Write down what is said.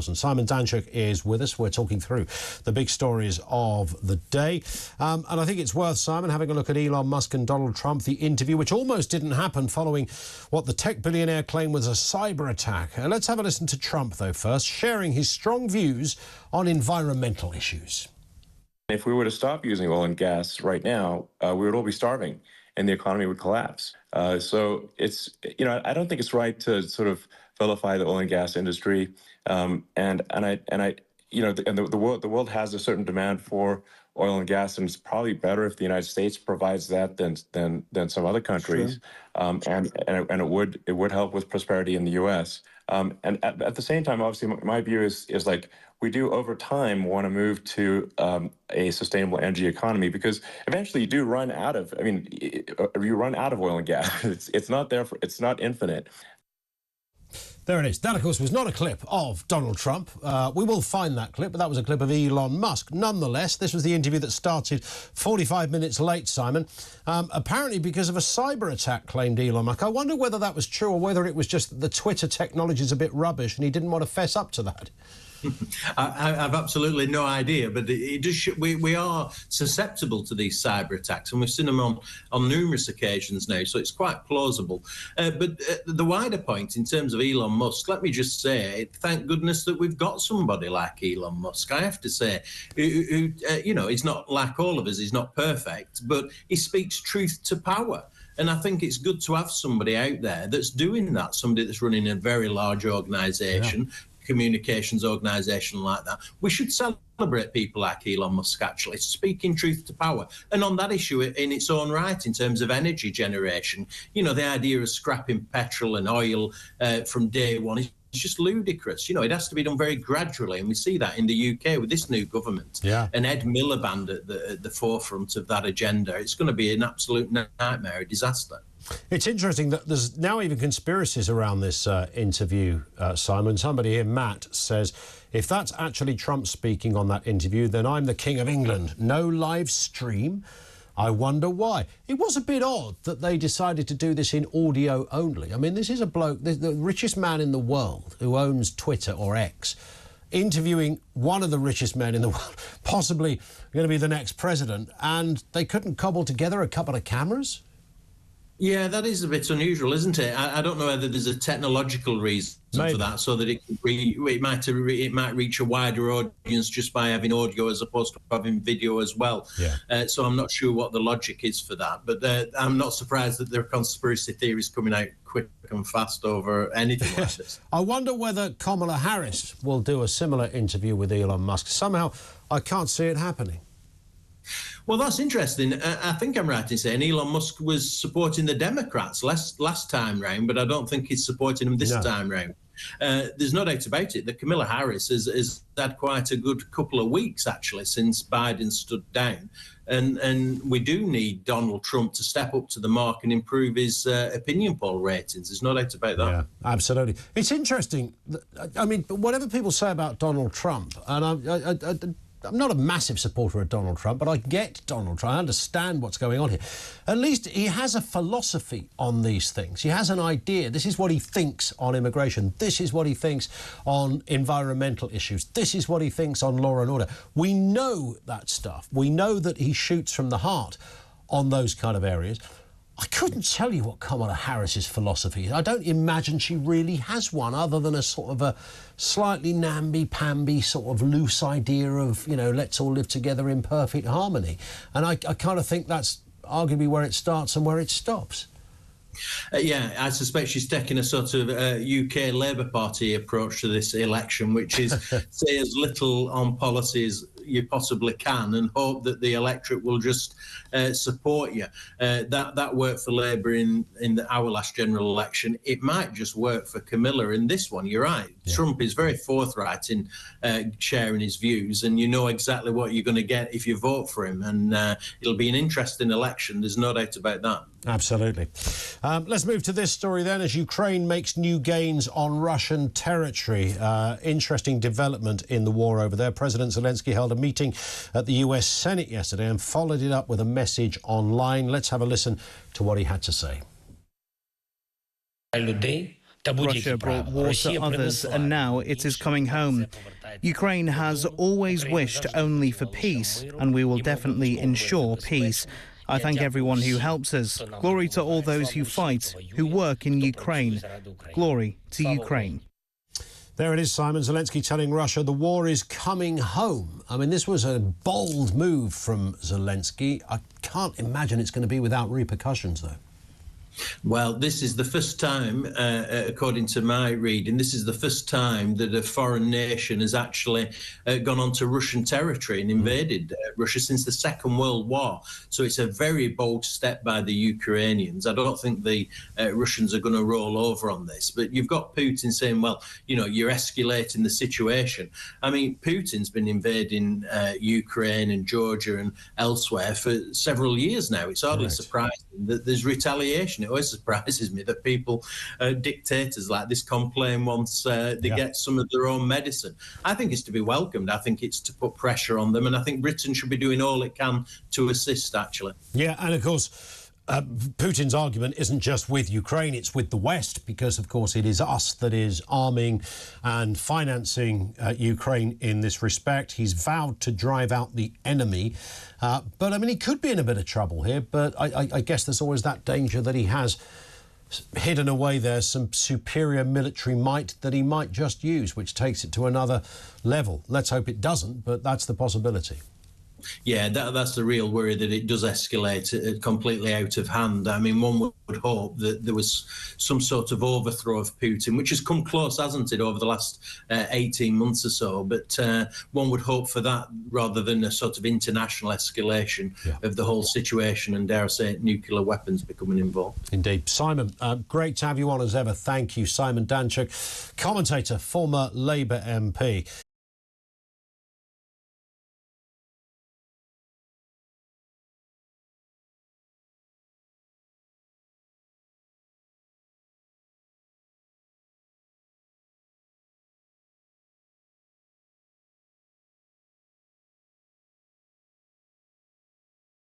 2000. Simon Danczuk is with us. We're talking through the big stories of the day. And I think it's worth, Simon, having a look at Elon Musk and Donald Trump, the interview, which almost didn't happen following what the tech billionaire claimed was a cyber attack. Let's have a listen to Trump, though, first, sharing his strong views on environmental issues. If we were to stop using oil and gas right now, we would all be starving and the economy would collapse. So it's, I don't think it's right to sort of vilify the oil and gas industry. The world has a certain demand for oil and gas, and it's probably better if the United States provides that than some other countries. Sure. And it would help with prosperity in the U.S. And at the same time, obviously, my view is like, we do over time want to move to a sustainable energy economy, because eventually you do run out of, you run out of oil and gas. It's not infinite. There it is. That, of course, was not a clip of Donald Trump. We will find that clip, but that was a clip of Elon Musk. Nonetheless, this was the interview that started 45 minutes late, Simon, apparently because of a cyber attack, claimed Elon Musk. I wonder whether that was true or whether it was just that the Twitter technology is a bit rubbish and he didn't want to fess up to that. I've absolutely no idea, but we are susceptible to these cyber attacks, and we've seen them on numerous occasions now, so it's quite plausible. But the wider point in terms of Elon Musk, let me just say, thank goodness that we've got somebody like Elon Musk. I have to say, who he's not like all of us, he's not perfect, but he speaks truth to power. And I think it's good to have somebody out there that's doing that, somebody that's running a very large organisation, communications organisation like that. We should celebrate people like Elon Musk, actually, speaking truth to power. And on that issue in its own right, in terms of energy generation, the idea of scrapping petrol and oil from day one is just ludicrous. It has to be done very gradually, and we see that in the UK with this new government. Yeah. And Ed Miliband at the forefront of that agenda. It's going to be an absolute nightmare, a disaster. It's interesting that there's now even conspiracies around this interview, Simon. Somebody here, Matt, says, if that's actually Trump speaking on that interview, then I'm the King of England. No live stream. I wonder why. It was a bit odd that they decided to do this in audio only. I mean, this is a bloke, the richest man in the world, who owns Twitter or X, interviewing one of the richest men in the world, possibly going to be the next president, and they couldn't cobble together a couple of cameras? Yeah, that is a bit unusual, isn't it? I don't know whether there's a technological reason for that, so that it might reach a wider audience just by having audio as opposed to having video as well. Yeah. So I'm not sure what the logic is for that, but I'm not surprised that there are conspiracy theories coming out quick and fast over anything like this. I wonder whether Kamala Harris will do a similar interview with Elon Musk. Somehow, I can't see it happening. Well, that's interesting. I think I'm right in saying Elon Musk was supporting the Democrats last time round, but I don't think he's supporting them this time round. There's no doubt about it that Kamala Harris has had quite a good couple of weeks, actually, since Biden stood down. And we do need Donald Trump to step up to the mark and improve his opinion poll ratings. There's no doubt about that. Yeah, absolutely. It's interesting. I mean, whatever people say about Donald Trump, and I'm not a massive supporter of Donald Trump, but I get Donald Trump. I understand what's going on here. At least he has a philosophy on these things. He has an idea. This is what he thinks on immigration. This is what he thinks on environmental issues. This is what he thinks on law and order. We know that stuff. We know that he shoots from the heart on those kind of areas. I couldn't tell you what Kamala Harris's philosophy is. I don't imagine she really has one, other than a sort of a slightly namby-pamby sort of loose idea of, let's all live together in perfect harmony. And I kind of think that's arguably where it starts and where it stops. Yeah, I suspect she's taking a sort of UK Labour Party approach to this election, which is say as little on policy as you possibly can and hope that the electorate will just support you. That worked for Labour in our last general election. It might just work for Camilla in this one. You're right. Yeah. Trump is very forthright in sharing his views, and you know exactly what you're going to get if you vote for him. And it'll be an interesting election. There's no doubt about that. Absolutely. Let's move to this story then, as Ukraine makes new gains on Russian territory. Interesting development in the war over there. President Zelensky held a meeting at the US Senate yesterday and followed it up with a message online. Let's have a listen to what he had to say. Russia brought war to others, and now it is coming home. Ukraine has always wished only for peace, and we will definitely ensure peace. I thank everyone who helps us. Glory to all those who fight, who work in Ukraine. Glory to Ukraine. There it is, Simon. Zelensky telling Russia the war is coming home. I mean, this was a bold move from Zelensky. I can't imagine it's going to be without repercussions, though. Well, this is the first time, according to my reading, this is the first time that a foreign nation has actually gone onto Russian territory and invaded Russia since the Second World War. So it's a very bold step by the Ukrainians. I don't think the Russians are going to roll over on this. But you've got Putin saying, well, you know, you're escalating the situation. I mean, Putin's been invading Ukraine and Georgia and elsewhere for several years now. It's hardly surprising that there's retaliation. It always surprises me that people, dictators like this, complain once they get some of their own medicine. I think it's to be welcomed. I think it's to put pressure on them, and I think Britain should be doing all it can to assist, actually. Yeah, and of course, Putin's argument isn't just with Ukraine, it's with the West, because, of course, it is us that is arming and financing Ukraine in this respect. He's vowed to drive out the enemy. But, I mean, he could be in a bit of trouble here, but I guess there's always that danger that he has hidden away there some superior military might that he might just use, which takes it to another level. Let's hope it doesn't, but that's the possibility. Yeah, that's the real worry, that it does escalate completely out of hand. I mean, one would hope that there was some sort of overthrow of Putin, which has come close, hasn't it, over the last 18 months or so. But one would hope for that rather than a sort of international escalation of the whole situation and, dare I say it, nuclear weapons becoming involved. Indeed. Simon, great to have you on as ever. Thank you. Simon Danczuk, commentator, former Labour MP.